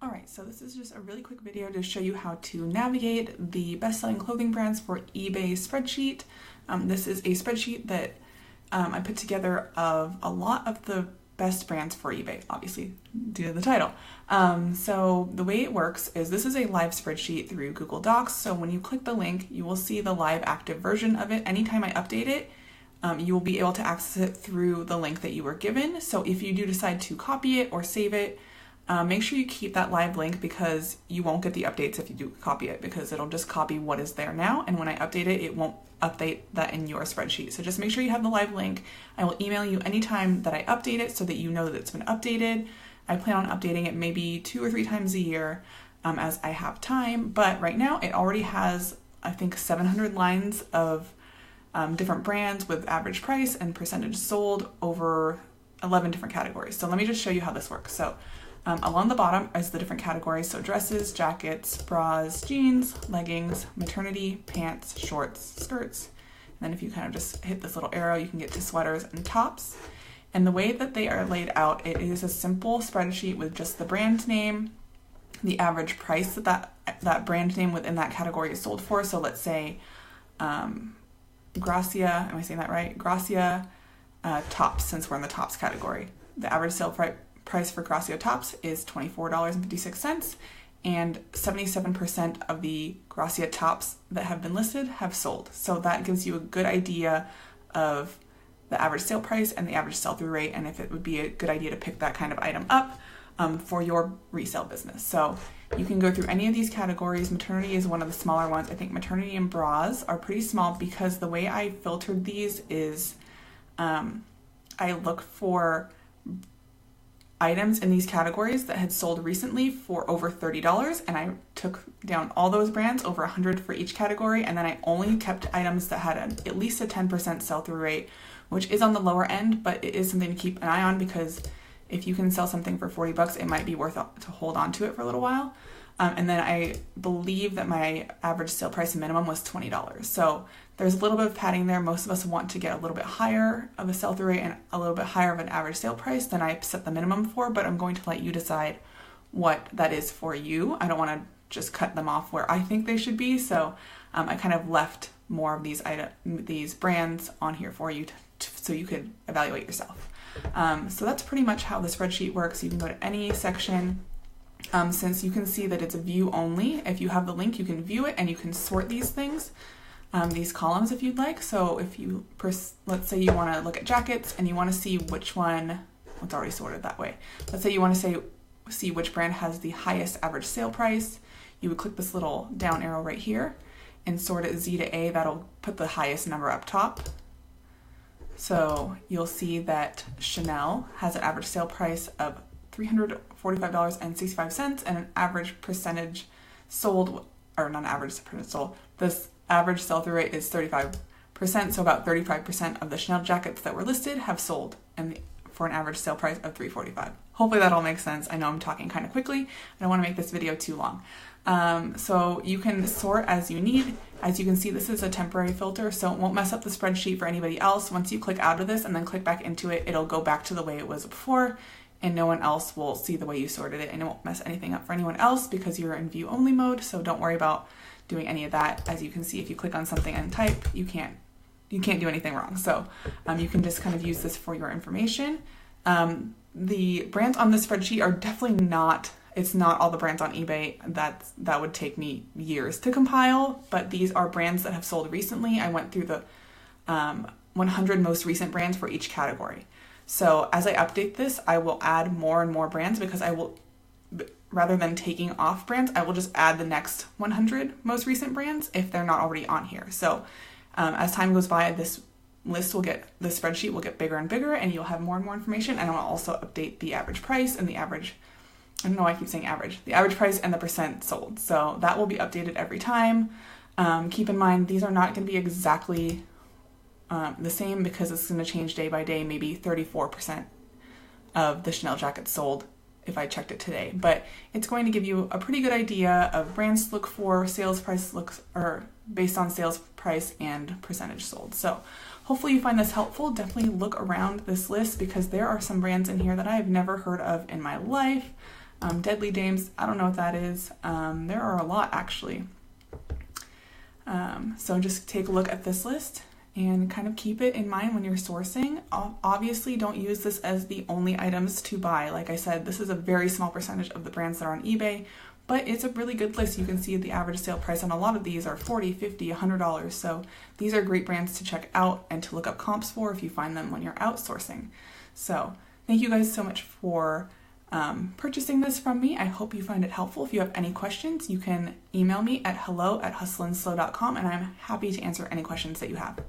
Alright, so this is just a really quick video to show you how to navigate the best-selling clothing brands for eBay spreadsheet. This is a spreadsheet that I put together of a lot of the best brands for eBay, obviously due to the title. So the way it works is this is a live spreadsheet through Google Docs, so when you click the link you will see the live active version of it. Anytime I update it, you will be able to access it through the link that you were given. So if you do decide to copy it or save it, make sure you keep that live link because you won't get the updates if you do copy it, because it'll just copy what is there now, and when I update it, it won't update that in your spreadsheet. So just make sure you have the live link. I will email you anytime that I update it so that you know that it's been updated. I plan on updating it maybe 2 or 3 times a year as I have time, but right now it already has, I think, 700 lines of different brands with average price and percentage sold over 11 different categories. So let me just show you how this works. So along the bottom is the different categories. So dresses, jackets, bras, jeans, leggings, maternity, pants, shorts, skirts. And then if you kind of just hit this little arrow, you can get to sweaters and tops. And the way that they are laid out, it is a simple spreadsheet with just the brand name, the average price that brand name within that category is sold for. So let's say Gracia, am I saying that right? Gracia tops, since we're in the tops category. The average sale price for Gracia tops is $24.56, and 77% of the Gracia tops that have been listed have sold. So that gives you a good idea of the average sale price and the average sell-through rate, and if it would be a good idea to pick that kind of item up for your resale business. So you can go through any of these categories. Maternity is one of the smaller ones. I think maternity and bras are pretty small because the way I filtered these is I look for items in these categories that had sold recently for over $30, and I took down all those brands, over 100 for each category, and then I only kept items that had at least a 10% sell-through rate, which is on the lower end, but it is something to keep an eye on because if you can sell something for $40, it might be worth to hold on to it for a little while. And then I believe that my average sale price minimum was $20. So there's a little bit of padding there. Most of us want to get a little bit higher of a sell-through rate and a little bit higher of an average sale price than I set the minimum for, but I'm going to let you decide what that is for you. I don't want to just cut them off where I think they should be, so I kind of left more of these brands on here for you so you could evaluate yourself. So that's pretty much how the spreadsheet works. You can go to any section. Since you can see that it's a view only, if you have the link, you can view it and you can sort these things, these columns if you'd like. So if you, let's say you want to look at jackets and you want to see which one, it's already sorted that way. Let's say you want to see which brand has the highest average sale price. You would click this little down arrow right here and sort it Z to A. That'll put the highest number up top. So you'll see that Chanel has an average sale price of $345.65 and an average percentage sold, or not average percentage sold, this average sell-through rate is 35%, so about 35% of the Chanel jackets that were listed have sold and for an average sale price of $345. Hopefully that all makes sense. I know I'm talking kind of quickly. I don't want to make this video too long. So you can sort as you need. As you can see, this is a temporary filter, so it won't mess up the spreadsheet for anybody else. Once you click out of this and then click back into it, it'll go back to the way it was before, and no one else will see the way you sorted it, and it won't mess anything up for anyone else because you're in view only mode, so don't worry about doing any of that. As you can see, if you click on something and type, you can't do anything wrong. So you can just kind of use this for your information. The brands on this spreadsheet are definitely not, it's not all the brands on eBay. That would take me years to compile, but these are brands that have sold recently. I went through the 100 most recent brands for each category. So as I update this, I will add more and more brands because I will, rather than taking off brands, I will just add the next 100 most recent brands if they're not already on here. So as time goes by, this spreadsheet will get bigger and bigger, and you'll have more and more information. And I'll also update the average price and the average, I don't know why I keep saying average, the average price and the percent sold. So that will be updated every time. Keep in mind, these are not going to be exactly the same because it's going to change day by day. Maybe 34% of the Chanel jackets sold if I checked it today, but it's going to give you a pretty good idea of brands to look for, sales price looks, or based on sales price and percentage sold. So hopefully you find this helpful. Definitely look around this list because there are some brands in here that I have never heard of in my life. Deadly Dames, I don't know what that is. There are a lot actually. So just take a look at this list and kind of keep it in mind when you're sourcing. Obviously, don't use this as the only items to buy. Like I said, this is a very small percentage of the brands that are on eBay, but it's a really good list. You can see the average sale price on a lot of these are $40, $50, $100. So these are great brands to check out and to look up comps for if you find them when you're outsourcing. So thank you guys so much for purchasing this from me. I hope you find it helpful. If you have any questions, you can email me at hello@hustlandslow.com, and I'm happy to answer any questions that you have.